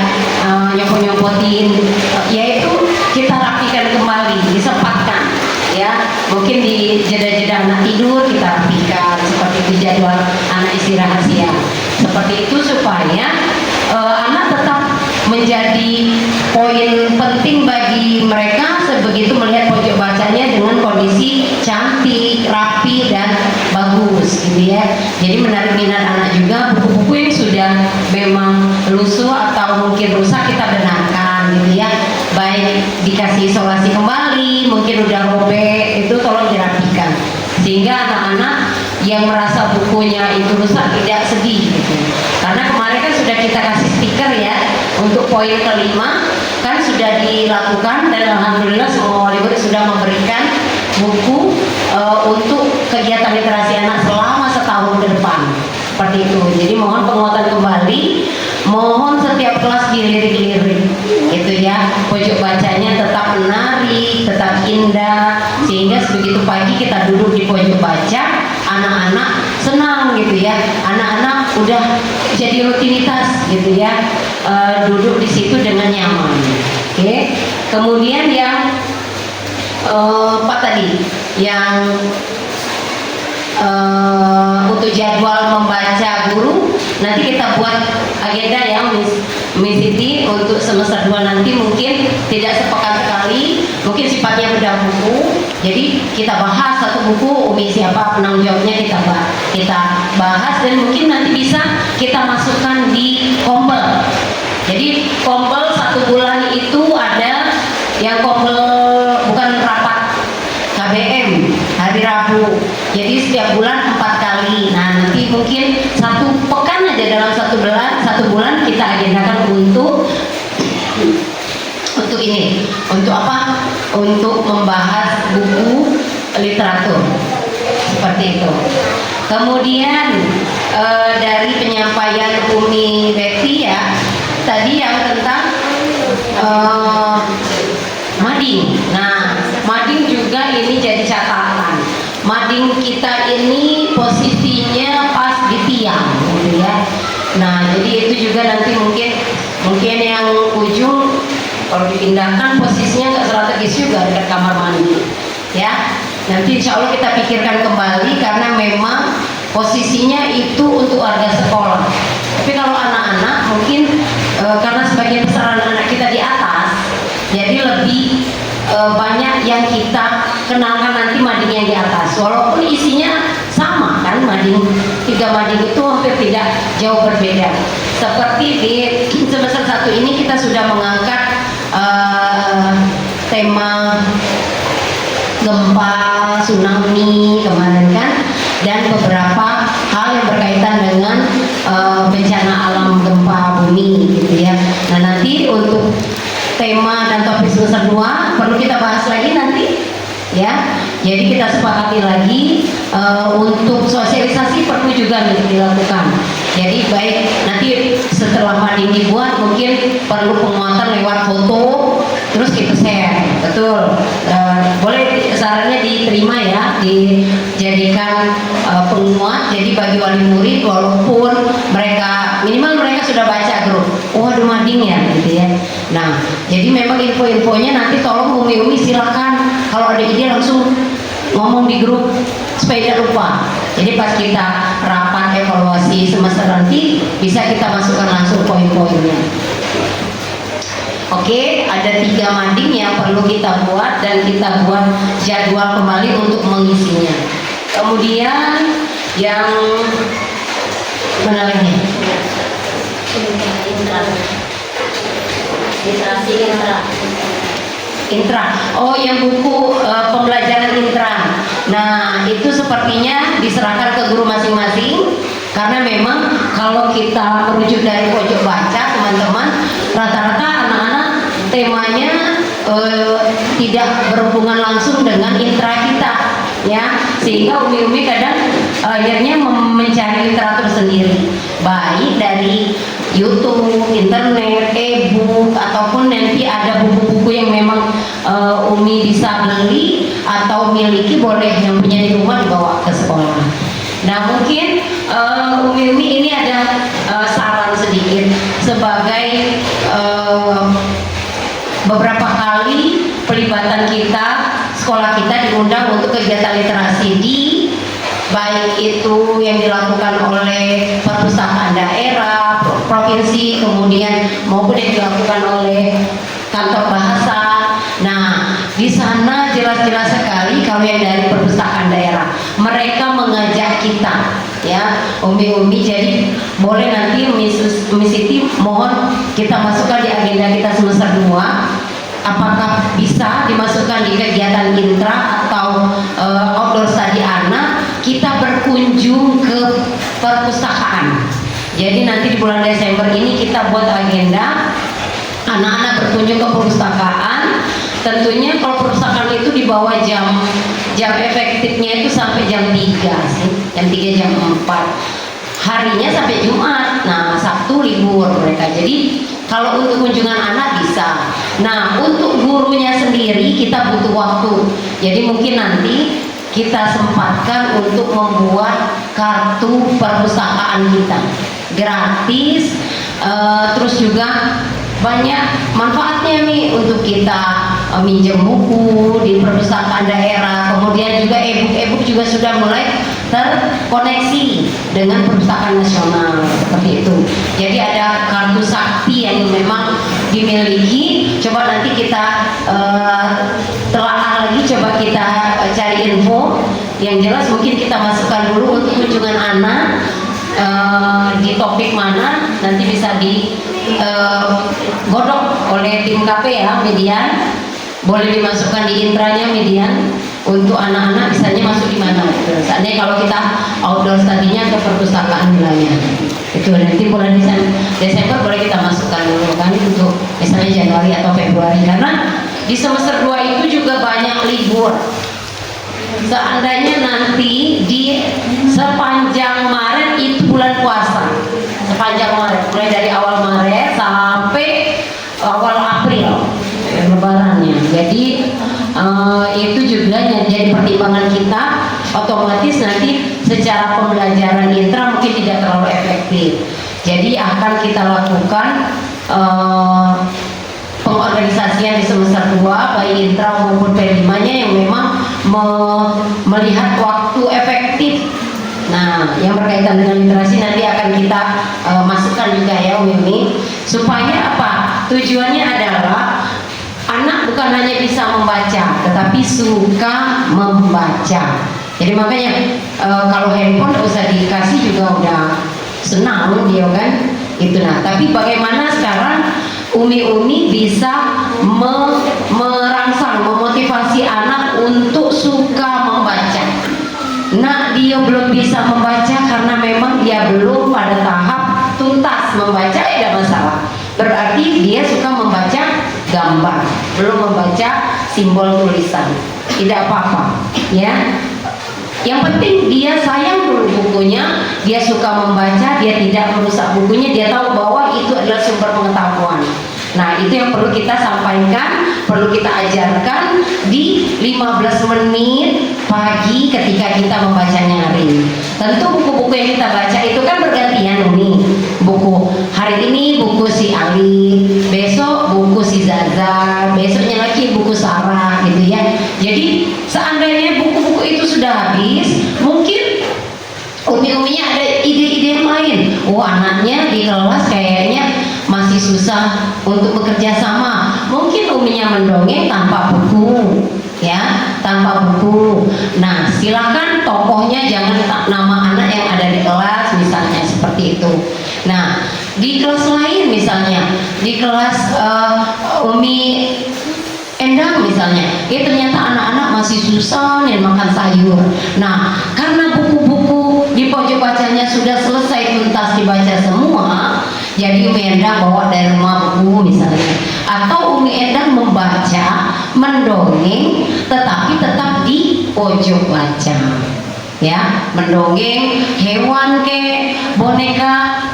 [SPEAKER 3] nyopot-nyopotin, yaitu kita rapikan kembali, disempatkan ya. Mungkin di jeda-jeda anak tidur kita rapikan, seperti itu jadwal anak istirahat siang. Seperti itu supaya anak tetap menjadi poin penting bagi mereka sebegitu melihat pojok bacanya dengan kondisi cantik, rapi, dan bagus gitu ya. Jadi menarik minat anak juga. Buku-buku yang sudah memang lusuh atau mungkin rusak kita benarkan gitu ya, baik dikasih isolasi kembali, mungkin udah robek, itu tolong dirapikan, sehingga anak-anak yang merasa bukunya itu rusak tidak sedih gitu. Karena kemarin kan sudah kita kasih stiker ya untuk poin kelima, kan sudah dilakukan, dan alhamdulillah semua wali murid sudah memberikan buku untuk kegiatan literasi anak selama setahun ke depan, seperti itu. Jadi mohon penguatan kembali, mohon setiap kelas dilirik-lirik gitu ya, pojok bacanya tetap menarik, tetap indah, sehingga begitu pagi kita duduk di pojok baca, anak-anak senang gitu ya, anak-anak udah jadi rutinitas gitu ya, duduk di situ dengan nyaman. Oke. Kemudian yang apa tadi, yang untuk jadwal membaca guru, nanti kita buat agenda ya Miss Siti, untuk semester 2 nanti mungkin tidak sepekan sekali, mungkin sifatnya bedah buku. Jadi kita bahas satu buku, Umi siapa penanggung jawabnya kita bahas, dan mungkin nanti bisa kita masukkan di kompel. Jadi kompel 1 bulan itu ada yang kompel bukan rapat KBM hari Rabu. Jadi setiap bulan 4 kali. Nah, nanti mungkin 1 pekan aja dalam 1 bulan kita agendakan untuk ini. Untuk apa? Untuk membahas buku literatur. Seperti itu. Kemudian dari penyampaian Umi Betty ya, tadi yang tentang mading. Nah, mading juga ini jadi catatan. Mading kita ini posisinya pas di tiang gitu ya. Nah, jadi itu juga nanti mungkin yang ujung kalau dipindahkan posisinya nggak strategis juga dekat kamar mandi ya. Nanti insya Allah kita pikirkan kembali, karena memang posisinya itu untuk warga sekolah. Tapi kalau anak-anak mungkin karena sebagian besar anak-anak kita di atas, jadi lebih banyak yang kita kenalkan nanti mading yang di atas, walaupun isinya sama kan, 3 mading itu hampir tidak jauh berbeda. Seperti di semester 1 ini kita sudah mengangkat tema gempa, tsunami kemarin kan, dan beberapa hal yang berkaitan dengan bencana alam gempa bumi gitu ya. Nah, nanti untuk tema dan topik semester 2 perlu kita bahas lagi nanti ya. Jadi kita sepakati lagi untuk sosialisasi perlu juga dilakukan. Jadi baik nanti setelah mading dibuat mungkin perlu penguatan lewat foto, terus kita share. Betul. Boleh sarannya diterima ya, dijadikan penguat. Jadi bagi wali murid, walaupun mereka minimal mereka sudah baca grup, oh ada mading ya gitu ya. Nah, jadi memang info-infonya nanti tolong Umi silakan kalau ada ide langsung ngomong di grup supaya tidak lupa. Jadi pas kita rapat evaluasi semester nanti bisa kita masukkan langsung poin-poinnya. Oke, ada 3 mading yang perlu kita buat dan kita buat jadwal kembali untuk mengisinya. Kemudian yang mana lagi? Intra. Oh, yang buku pembelajaran intra. Nah, itu sepertinya diserahkan ke guru masing-masing karena memang kalau kita merujuk dari pojok baca, teman-teman, rata-rata anak-anak temanya tidak berhubungan langsung dengan intra kita, ya, sehingga umi-umi kadang akhirnya mencari literatur sendiri, baik dari YouTube, internet, e-book, ataupun nanti ada buku-buku yang memang umi bisa beli atau miliki, boleh yang punya di rumah dibawa ke sekolah. Nah, mungkin umi-umi ini ada saran sedikit sebagai beberapa kali pelibatan kita, sekolah kita diundang untuk kegiatan literasi di baik itu yang dilakukan oleh perpustakaan daerah, provinsi, kemudian maupun yang dilakukan oleh kantor bahasa. Nah, di sana jelas-jelas sekali kalau yang dari perpustakaan daerah, mereka mengajak kita, ya, umi-umi. Jadi boleh nanti Umi Siti mohon kita masukkan di agenda kita semester 2. Apakah bisa dimasukkan di kegiatan intra atau outdoor study anak, kita berkunjung ke perpustakaan. Jadi nanti di bulan Desember ini kita buat agenda anak-anak berkunjung ke perpustakaan. Tentunya kalau perpustakaan itu di bawah jam efektifnya itu sampai jam 3 sih, jam 3 jam 4. Harinya sampai Jumat. Nah, Sabtu libur mereka. Jadi kalau untuk kunjungan anak bisa. Nah, untuk gurunya sendiri kita butuh waktu. Jadi mungkin nanti kita sempatkan untuk membuat kartu perpustakaan kita gratis, terus juga banyak manfaatnya nih untuk kita minjem buku di perpustakaan daerah. Kemudian juga e-book juga sudah mulai terkoneksi dengan perpustakaan nasional seperti itu. Jadi ada kartu sakti yang memang dimiliki. Coba nanti kita telaah lagi, coba kita cari info. Yang jelas mungkin kita masukkan dulu untuk kunjungan anak di topik mana nanti bisa digodok oleh tim KP ya, median. Boleh dimasukkan di intranya median untuk anak-anak misalnya masuk di mana. Misalnya kalau kita outdoor studinya ke perpustakaan wilayah. Itu nanti bulan Desember boleh kita masukkan dulu kan untuk misalnya Januari atau Februari, karena di semester 2 itu juga banyak libur. Seandainya nanti di sepanjang Maret itu bulan puasa, sepanjang Maret, mulai dari awal Maret sampai awal April lebarannya. Jadi itu juga jadi pertimbangan kita. Otomatis nanti secara pembelajaran intra mungkin tidak terlalu efektif. Jadi akan kita lakukan pengorganisasian di semester 2 baik intra maupun P5-nya yang memang melihat waktu efektif. Nah, yang berkaitan dengan literasi nanti akan kita masukkan juga ya Umi, supaya apa? Tujuannya adalah anak bukan hanya bisa membaca, tetapi suka membaca. Jadi makanya kalau handphone tidak usah dikasih juga udah senang dia kan. Itu nah. Tapi bagaimana sekarang umi-umi bisa merangsang, memotivasi anak untuk suka membaca. Nah, dia belum bisa membaca karena memang dia belum pada tahap tuntas membaca, tidak masalah. Berarti dia suka membaca gambar, belum membaca simbol tulisan, tidak apa-apa ya. Yang penting dia sayang dulu bukunya, dia suka membaca, dia tidak merusak bukunya, dia tahu bahwa itu adalah sumber pengetahuan. Nah, itu yang perlu kita sampaikan, perlu kita ajarkan di 15 menit pagi ketika kita membacanya hari ini. Tentu buku-buku yang kita baca itu kan bergantian nih. Buku hari ini buku si Ali, besok buku si Zaza, besoknya lagi buku Sarah gitu ya. Jadi seandainya buku-buku itu sudah habis, mungkin umi-uminya ada ide-ide yang lain. Oh, anaknya di kelas kayaknya masih susah untuk bekerja sama. Mungkin uminya mendongeng tanpa buku, ya, tanpa buku. Nah, silakan tokohnya jangan nama anak yang ada di kelas, misalnya seperti itu. Nah, di kelas lain misalnya, di kelas Umi Endang misalnya, ternyata anak-anak masih susah nih makan sayur. Nah, karena buku-buku di pojok bacanya sudah selesai tuntas dibaca semua, jadi Umi Endang bawa dari rumah buku misalnya, atau Umi Endang membaca, mendongeng, tetapi tetap di pojok baca, ya, mendongeng hewan ke boneka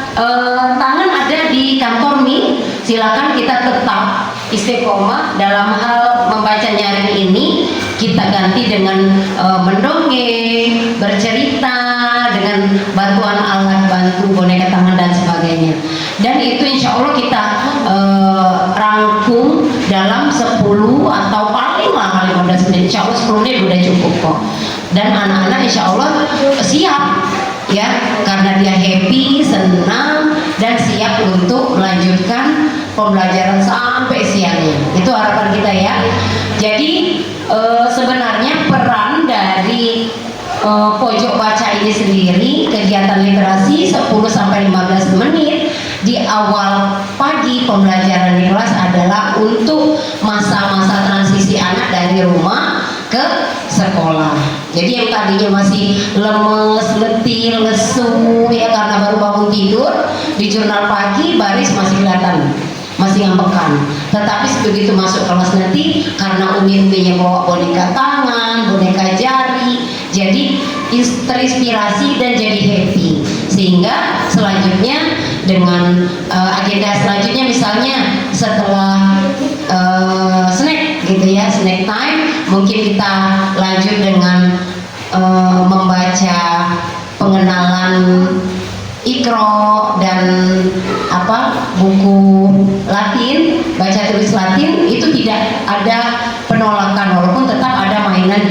[SPEAKER 3] tangan ada di kantor Mi, silakan kita tetap istiqomah dalam hal membacanya hari ini. Kita ganti dengan mendongeng, bercerita dengan bantuan alat bantu boneka tangan dan sebagainya. Dan itu insya Allah kita rangkum dalam 10 atau paling lama 15 menit. Insya Allah 10 menit udah cukup kok. Dan anak-anak insya Allah siap, ya, karena dia happy, senang, dan siap untuk melanjutkan pembelajaran sampai siangnya. Itu harapan kita ya. Jadi sebenarnya peran dari pojok baca ini sendiri, kegiatan literasi 10-15 menit di awal pagi pembelajaran di kelas adalah untuk masa-masa transisi anak dari rumah ke sekolah. Jadi yang tadinya masih lemes, letih, lesu, ya karena baru bangun tidur, di jurnal pagi baris masih kelihatan, masih ngambekan. Tetapi begitu masuk kelas nanti, karena umi-uminya bawa boneka tangan, boneka jari, jadi terinspirasi dan jadi happy. Sehingga selanjutnya dengan agenda selanjutnya misalnya setelah snack gitu ya, snack time, mungkin kita lanjut dengan membaca pengenalan Iqra dan buku Latin, baca tulis Latin, itu tidak ada penolakan, walaupun tetap ada mainan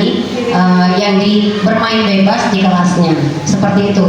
[SPEAKER 3] yang bermain bebas di kelasnya, seperti itu.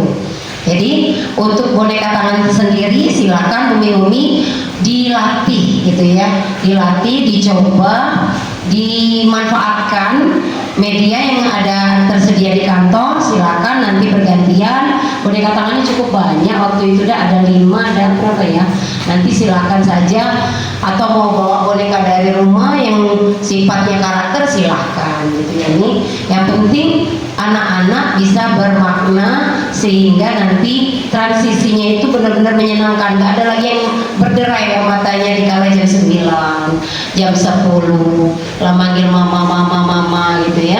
[SPEAKER 3] Jadi untuk boneka tangan sendiri silakan umi-umi dilatih gitu ya, dilatih, dicoba, dimanfaatkan media yang ada tersedia di kantor. Silakan nanti bergantian. Boneka tangannya cukup banyak, waktu itu ada 5, ada berapa ya, nanti silakan saja, atau mau bawa boneka dari rumah yang sifatnya karakter silahkan gitu ya. Ini yang penting anak-anak bisa bermakna sehingga nanti transisinya itu benar-benar menyenangkan. Gak ada lagi yang berderai ya matanya di kala jam 9, jam 10 lah manggil mama gitu ya.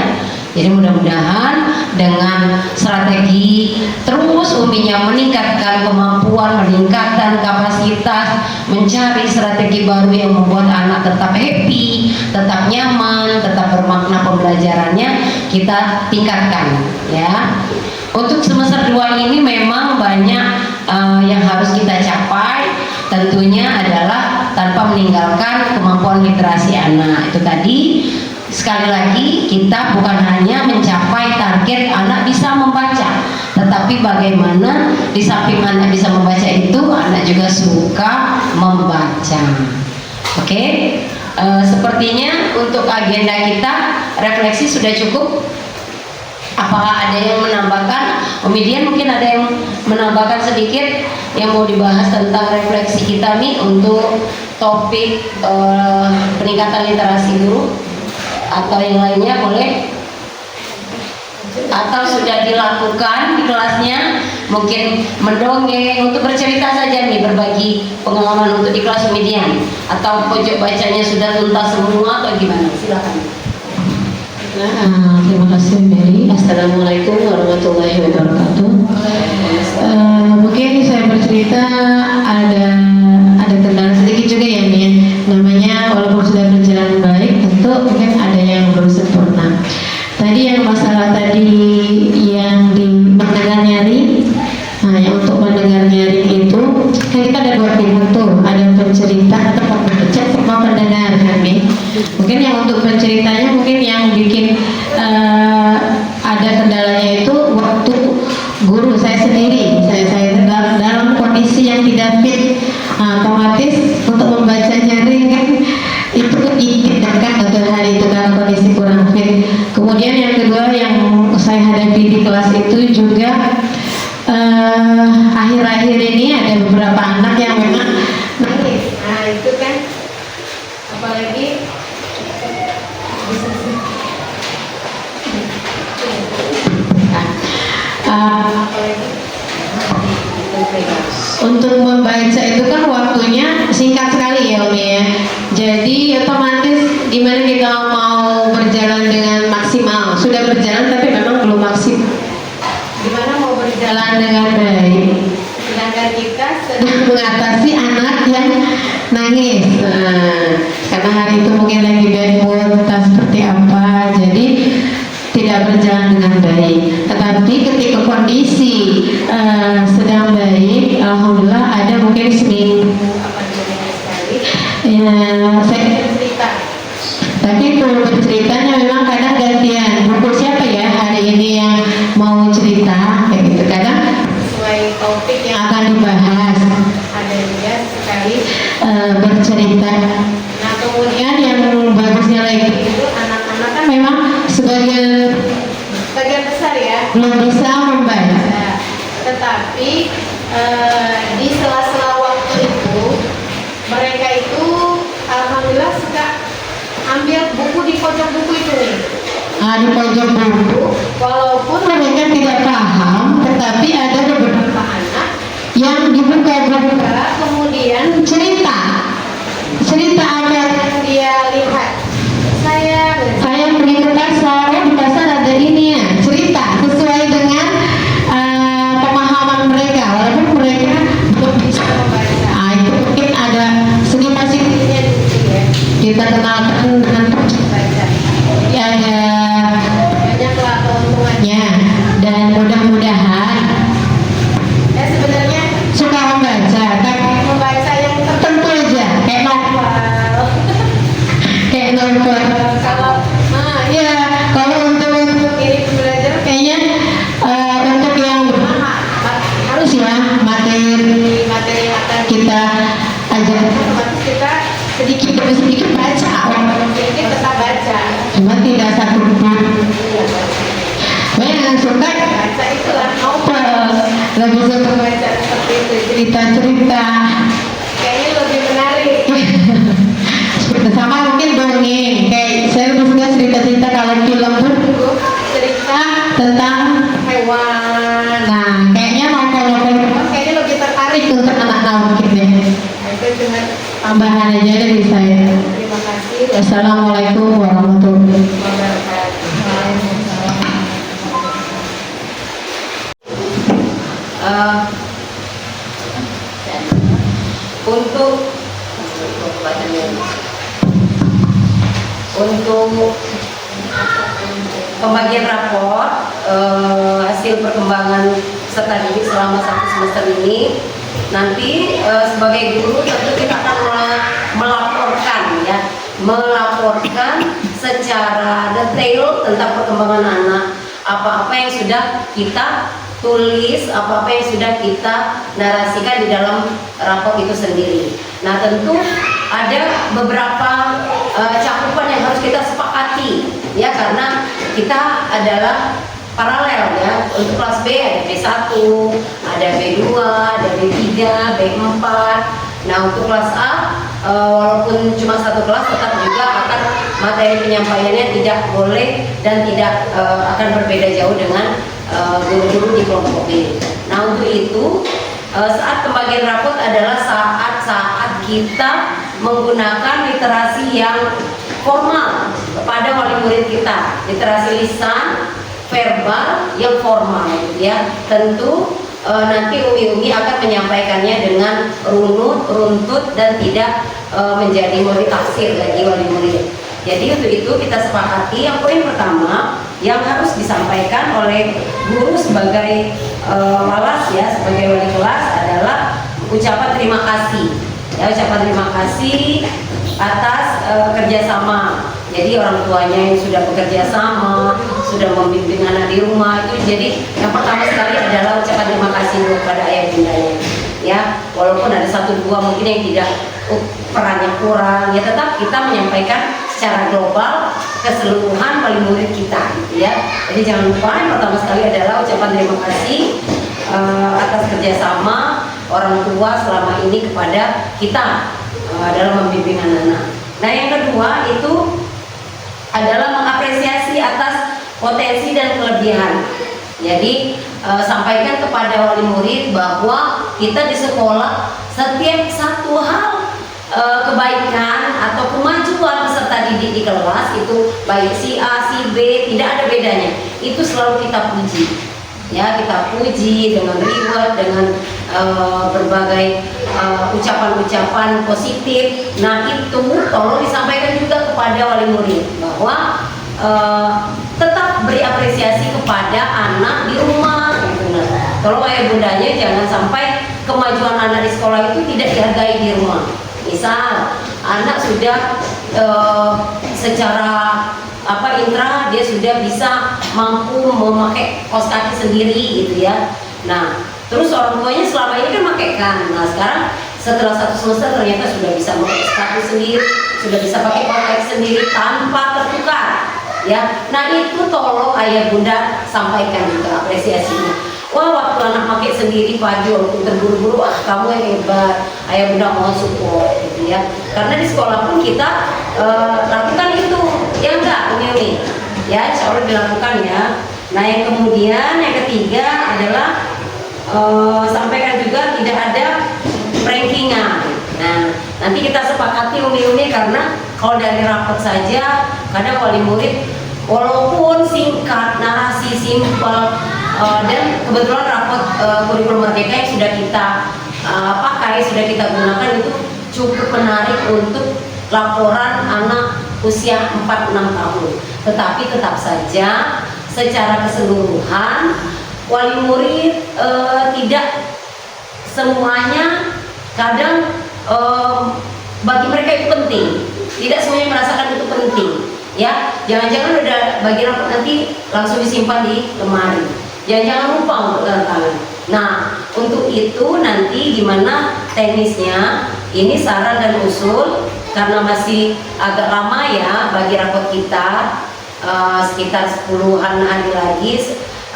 [SPEAKER 3] Jadi mudah-mudahan dengan strategi terus uminya meningkatkan kemampuan, meningkatkan kapasitas, mencari strategi baru yang membuat anak tetap happy, tetap nyaman, tetap bermakna pembelajarannya, kita tingkatkan ya. Untuk semester 2 ini memang banyak yang harus kita capai, tentunya adalah tanpa meninggalkan kemampuan literasi anak. Itu tadi, sekali lagi kita bukan hanya mencapai target anak bisa membaca, tetapi bagaimana di samping anak bisa membaca itu, anak juga suka membaca. Oke, sepertinya untuk agenda kita refleksi sudah cukup. Apakah ada yang menambahkan? Kemudian mungkin ada yang menambahkan sedikit yang mau dibahas tentang refleksi kita nih untuk topik peningkatan literasi guru, atau yang lainnya boleh, atau sudah dilakukan di kelasnya, mungkin mendongeng, untuk bercerita saja nih, berbagi pengalaman untuk di kelas median, atau pojok bacanya sudah tuntas semua atau gimana? Silakan.
[SPEAKER 1] Terima kasih Mary. Assalamualaikum warahmatullahi wabarakatuh. Mungkin saya bercerita ada kendala sedikit juga ya Mi. Nah, otomatis untuk membacanya ringan itu kan untuk hari itu karena kondisi kurang fit. Kemudian yang kedua yang saya hadapi di kelas itu juga akhir-akhir ini ada beberapa anak yang memang nangis. Nah itu kan apalagi untuk membaca itu kan waktunya singkat sekali ya Umi ya. Jadi otomatis gimana kita mau berjalan dengan maksimal, sudah berjalan tapi memang belum maksimal. Gimana mau berjalan dengan baik sedangkan kita sedang mengatasi anak yang nangis. Nah, karena hari itu mungkin lagi bad mood entah seperti apa, jadi tidak berjalan dengan baik. Tetapi ketika kondisi sedang baik, alhamdulillah ada mungkin seminggu apa 2 minggu sekali ya saya cerita. Tapi kalau berceritanya memang kadang gantian. Buku siapa ya hari ini yang mau cerita kayak gitu. Kadang sesuai topik yang akan dibahas. Ada juga sekali bercerita. Nah kemudian yang bagusnya lagi itu anak-anak kan memang sebagian besar ya belum bisa membaca. Tetapi di sela-sela waktu itu mereka itu alhamdulillah suka ambil buku di pojok buku itu nih. Di pojok buku, walaupun mereka tidak paham, tetapi ada beberapa anak yang dibuka-buka kemudian cerita apa yang dia lihat. Saya pergi ke pasar, di pasar ada ini ya, cerita sesuai dengan pemahaman mereka, walaupun mereka belum bisa membaca. Itu mungkin ada segi positifnya di sini ya. Kita kenalkan dengan baca. Ya ada banyaklah keuntungannya dan mudah-mudahan sebenarnya suka membaca, tapi membaca yang tertentu aja kayak novel. Kalau untuk ini belajar kayaknya untuk yang harus ya materi akan kita ajarkan, otomatis kita sedikit demi sedikit baca, walaupun sedikit tetap baca, cuma tidak satu buku. Yang suka baca itulah novel, lebih suka baca seperti itu, cerita-cerita kayaknya lebih menarik. Sama mungkin dongeng, kayak saya lebih suka cerita-cerita. Kalau film pun cerita tentang hewan. Nah kayaknya novel-novel kayaknya lebih tertarik untuk anak-anak mungkin deh. Itu cuma tambahan aja dari saya. Terima kasih. Wassalamualaikum warahmatullahi wabarakatuh.
[SPEAKER 3] Untuk pembagian rapor hasil perkembangan peserta didik selama 1 semester ini, nanti sebagai guru tentu kita akan melaporkan secara detail tentang perkembangan anak, apa-apa yang sudah kita tulis, apa-apa yang sudah kita narasikan di dalam rapor itu sendiri. Nah tentu ada beberapa cakupan yang harus kita sepakati ya, karena kita adalah paralel ya. Untuk kelas B ada B1, ada B2, ada B3, B4. Nah untuk kelas A walaupun cuma 1 kelas tetap juga akan materi penyampaiannya tidak boleh dan tidak akan berbeda jauh dengan guru-guru di kelompok B. Nah untuk itu saat pembagian rapot adalah saat-saat kita menggunakan literasi yang formal kepada wali murid kita, literasi lisan verbal yang formal ya. Tentu nanti Umi akan menyampaikannya dengan runut, runtut dan tidak menjadi murid tafsir lagi wali murid. Jadi untuk itu kita sepakati yang poin pertama yang harus disampaikan oleh guru sebagai walas ya, sebagai wali kelas adalah ucapan terima kasih. Ya, ucapan terima kasih atas kerjasama. Jadi orang tuanya yang sudah bekerja sama, sudah membimbing anak di rumah itu. Jadi yang pertama sekali adalah ucapan terima kasih kepada ayah bundanya. ya, walaupun ada satu dua mungkin yang tidak perannya kurang, ya tetap kita menyampaikan secara global keseluruhan wali murid kita gitu ya. Jadi jangan lupa yang pertama sekali adalah ucapan terima kasih atas kerjasama orang tua selama ini kepada kita dalam membimbing anak-anak. Nah yang kedua itu adalah mengapresiasi atas potensi dan kelebihan. Jadi sampaikan kepada wali murid bahwa kita di sekolah setiap satu hal kebaikan atau kemajuan peserta didik di kelas itu baik si A, si B tidak ada bedanya, itu selalu kita puji ya, kita puji dengan reward, dengan berbagai ucapan-ucapan positif. Nah itu tolong disampaikan juga kepada wali murid bahwa tetap beri apresiasi kepada anak di rumah gitu. Nah, tolong ayah bundanya jangan sampai kemajuan anak di sekolah itu tidak dihargai di rumah. Misal anak sudah secara intra dia sudah bisa mampu memakai kaos kaki sendiri gitu ya. Nah terus orang tuanya selama ini kan makaikan. Nah sekarang setelah 1 semester ternyata sudah bisa memakai kaos kaki sendiri, sudah bisa pakai kaos kaki sendiri tanpa tertukar ya. Nah itu tolong ayah bunda sampaikan juga apresiasinya. Wah waktu anak pakai sendiri pagi waktu terburu-buru, kamu yang hebat, ayah bunda mohon support gitu ya. Karena di sekolah pun kita lakukan itu, ya enggak Umi ya, insya Allah dilakukan ya. Nah yang kemudian yang ketiga adalah sampaikan juga tidak ada rankingan. Nah nanti kita sepakati Umi karena kalau dari rapot saja kadang wali murid walaupun singkat, narasi simpel, dan kebetulan rapot kurikulum merdeka yang sudah kita pakai, sudah kita gunakan itu cukup menarik untuk laporan anak usia 4-6 tahun. Tetapi tetap saja secara keseluruhan wali murid tidak semuanya, kadang bagi mereka itu penting, tidak semuanya merasakan itu penting ya. Jangan-jangan udah bagi rapot nanti langsung disimpan di lemari, jangan lupa untuk tanda tangan. Nah untuk itu nanti gimana teknisnya, ini saran dan usul karena masih agak lama ya bagi rapot kita, sekitar 10-an hari lagi.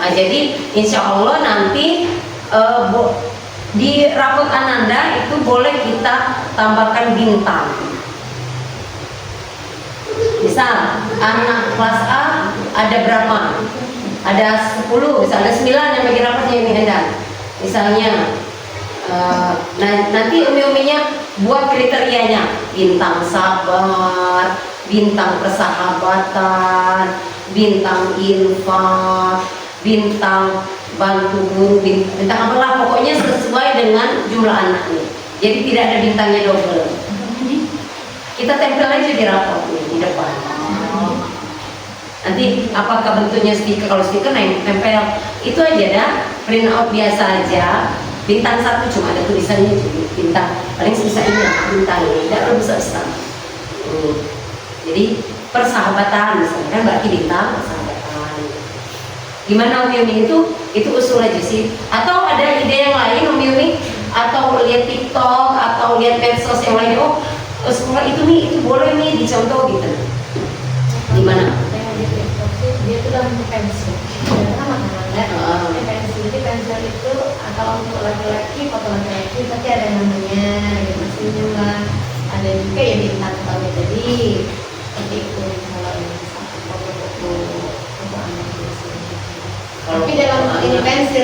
[SPEAKER 3] Jadi insya Allah nanti di rapot Ananda itu boleh kita tambahkan bintang. Misal anak kelas A ada berapa? Ada 10, bisa ada 9 yang bagi rapatnya ini Endang. Misalnya nanti umi-uminya buat kriterianya, bintang sabar, bintang persahabatan, bintang infak, bintang bantu guru, bintang apalah, pokoknya sesuai dengan jumlah anaknya. Jadi tidak ada bintangnya double. Kita tempel aja di rapot nih di depan. Nanti apakah bentuknya stiker? Kalau stiker tempel itu aja dah, print out biasa aja. Bintang 1 cuma ada tulisannya bintang, paling sebesar ini bintang, tidak terlalu besar. Jadi persahabatan misalnya kan berarti bintang persahabatan. Gimana Umi itu usul aja sih. Atau ada ide yang lain Umi atau lihat TikTok atau lihat medsos yang lain, oh sekolah itu nih itu boleh nih dicontoh gitu. Gimana?
[SPEAKER 7] Dia itu dalam pensil, karena makanan ya. Pensil, jadi pensil itu kalau untuk laki-laki, foto laki-laki tapi ada namanya, ada mesinnya lah, ada juga ya bintang tahu tadi, seperti itu kalau yang satu foto anak itu. Tapi dalam ini pensil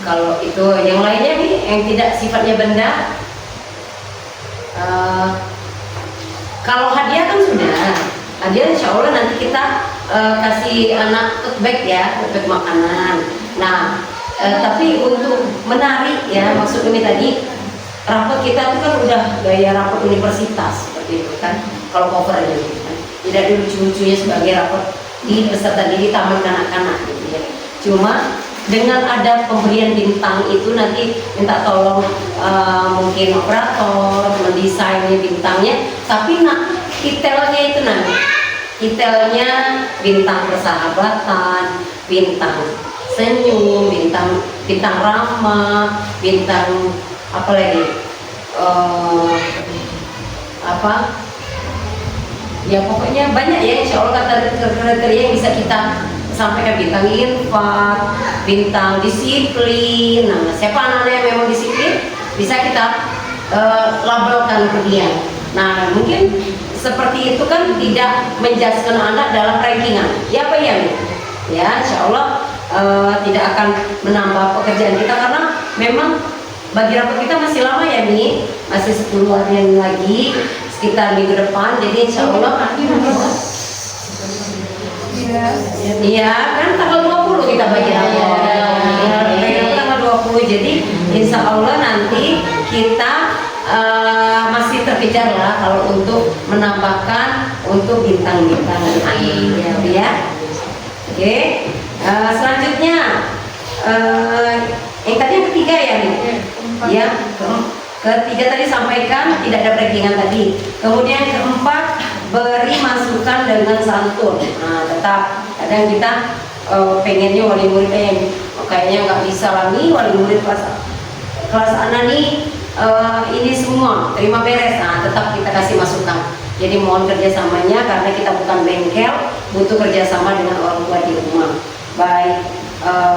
[SPEAKER 3] kalau itu yang lainnya nih yang tidak sifatnya benda. Kalau hadiah kan sudah. Hadiah insya Allah nanti kita kasih anak tote bag ya, tote bag makanan. Nah, tapi untuk menarik ya, maksud ini tadi rapot kita itu kan udah gaya rapot universitas seperti itu kan. Kalau cover aja gitu kan. Tidak ada lucu-lucunya sebagai rapot di peserta didik taman kanak-kanak gitu ya. Cuma dengan ada pemberian bintang itu nanti minta tolong mungkin operator mendesainnya bintangnya, tapi detailnya itu nanti detailnya bintang persahabatan, bintang senyum, bintang bintang Rama, bintang apa lagi, apa ya, pokoknya banyak ya, insya Allah kriteria yang bisa kita sampaikan. Bintang infak, bintang disiplin. Nah, siapa anak-anak yang memang disiplin bisa kita labelkan ke dia. Nah, mungkin seperti itu kan tidak menjudgekan anak dalam rankingan. Ya apa ya? Ya, insya Allah tidak akan menambah pekerjaan kita, karena memang bagi rapor kita masih lama ya nih, masih 10 hari lagi, sekitar minggu depan. Jadi insya Allah iya kan tanggal 20 kita bagi rapor. Tanggal 20. Jadi insya Allah nanti kita masih terkejar lah kalau untuk menambahkan untuk bintang-bintang ya. Oke. Selanjutnya yang tadi yang ketiga ya nih. Ya, ketiga tadi sampaikan tidak ada breakingan tadi. Kemudian keempat, beri masukan dengan santun. Nah, tetap kadang kita pengennya wali muridnya yang kayaknya nggak bisa lah nih, wali murid kelas anak nih ini semua terima beres. Nah, tetap kita kasih masukan. Jadi mohon kerjasamanya, karena kita bukan bengkel, butuh kerjasama dengan orang tua di rumah, baik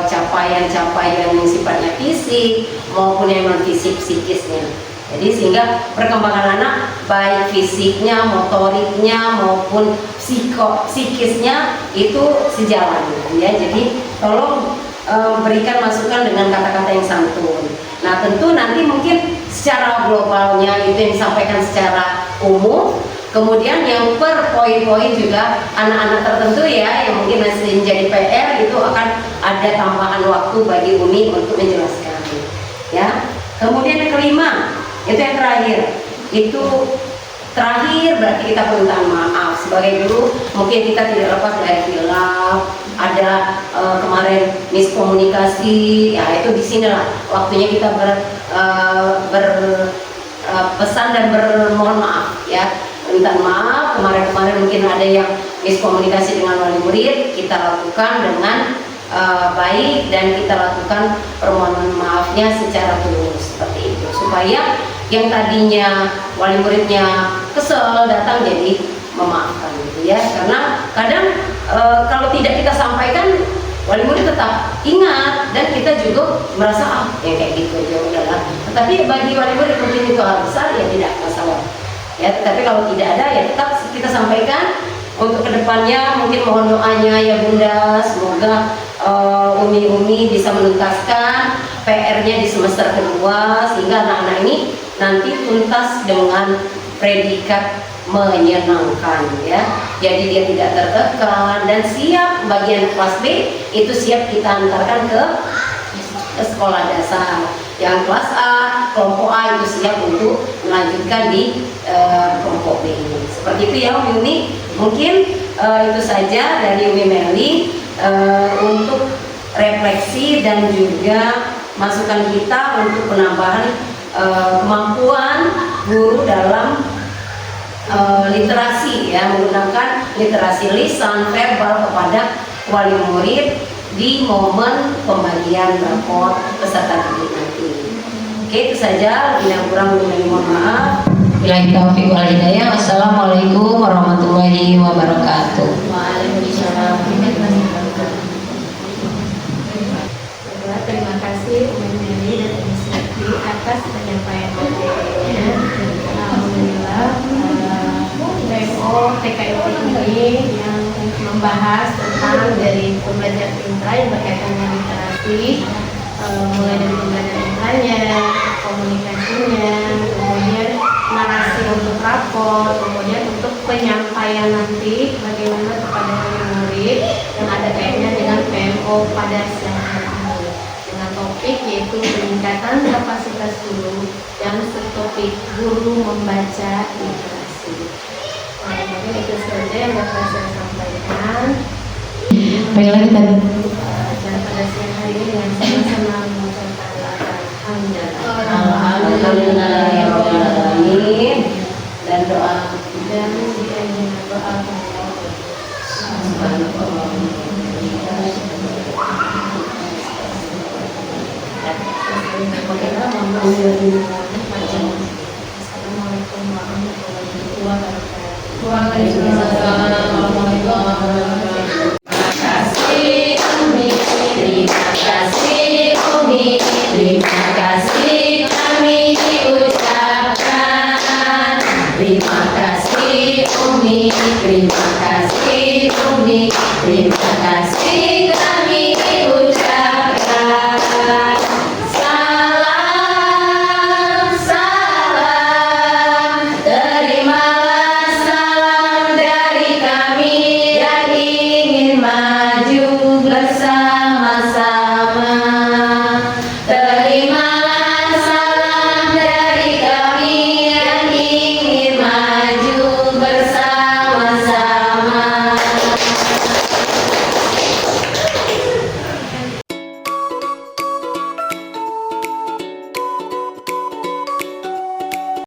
[SPEAKER 3] capaian-capaian yang sifatnya fisik maupun yang non fisik psikisnya. Jadi sehingga perkembangan anak baik fisiknya, motoriknya maupun psikisnya itu sejalan ya. Jadi tolong berikan masukan dengan kata-kata yang santun. Nah, tentu nanti mungkin secara globalnya itu yang disampaikan secara umum. Kemudian yang per poin-poin juga anak-anak tertentu ya yang mungkin masih menjadi PR, itu akan ada tambahan waktu bagi Umi untuk menjelaskan ya. Kemudian yang kelima, itu yang terakhir, itu terakhir berarti kita permintaan maaf sebagai guru. Mungkin kita tidak lepas dari hilaf, ada kemarin miskomunikasi ya, itu di sinilah waktunya kita berpesan dan bermohon maaf ya. Minta maaf, kemarin mungkin ada yang miskomunikasi dengan wali murid, kita lakukan dengan baik dan kita lakukan permohonan maafnya secara tulus seperti itu, supaya yang tadinya wali muridnya kesel datang jadi memaafkan gitu ya. Karena kadang kalau tidak kita sampaikan, wali murid tetap ingat dan kita juga merasa ya kayak gitu aja udahlah. Tetapi bagi wali murid mungkin itu hal besar ya, tidak masalah. Ya, tetapi kalau tidak ada ya tetap kita sampaikan. Untuk kedepannya mungkin mohon doanya ya Bunda, semoga Umi bisa menuntaskan PR-nya di semester kedua, sehingga anak-anak ini nanti tuntas dengan predikat menyenangkan ya. Jadi dia tidak tertekan dan siap. Bagian kelas B itu siap kita antarkan ke sekolah dasar. Yang kelas A, kelompok A itu siap untuk melanjutkan di kelompok B. Seperti itu ya Umi. Mungkin itu saja dari Umi Meli untuk refleksi dan juga masukan kita untuk penambahan kemampuan guru dalam literasi ya, menggunakan literasi lisan verbal kepada wali murid di momen pembagian rapor peserta didik nanti. Oke, itu saja. Yang kurang mohon maaf. Billahi taufiq wal hidayah. Wassalamualaikum warahmatullahi wabarakatuh.
[SPEAKER 7] Waalaikumsalam. Terima kasih Umi Meli dan Umi Siti atas penyampaian materinya. Alhamdulillah, PMO TKIP ini yang membahas tentang dari pembelajaran intra yang berkaitan dengan literasi, mulai dari pembelajaran intranya, komunikasinya, kemudian narasi untuk rapor, kemudian untuk penyampaian nanti bagaimana kepada wali murid yang ada kaitannya dengan PMO pada siang hari ini, dengan topik yaitu peningkatan kapasitas guru dan subtopik guru membaca literasi. Mungkin itu saja yang dapat saya sampaikan.
[SPEAKER 1] Baiklah, kita
[SPEAKER 7] Dan pada siang hari ini dengan sama-sama mengucapkan
[SPEAKER 3] Alhamdulillah dan doa
[SPEAKER 7] dan diajarkan doa Assalamualaikum warahmatullahi wabarakatuh.
[SPEAKER 3] Waalaikumsalam warahmatullahi wabarakatuh. Terima kasih kami ucapkan. Terima kasih Umi, terima kasih Umi, terima kasih kami ucapkan. Salam, salam, terimalah salam dari kami yang ingin maju bersama.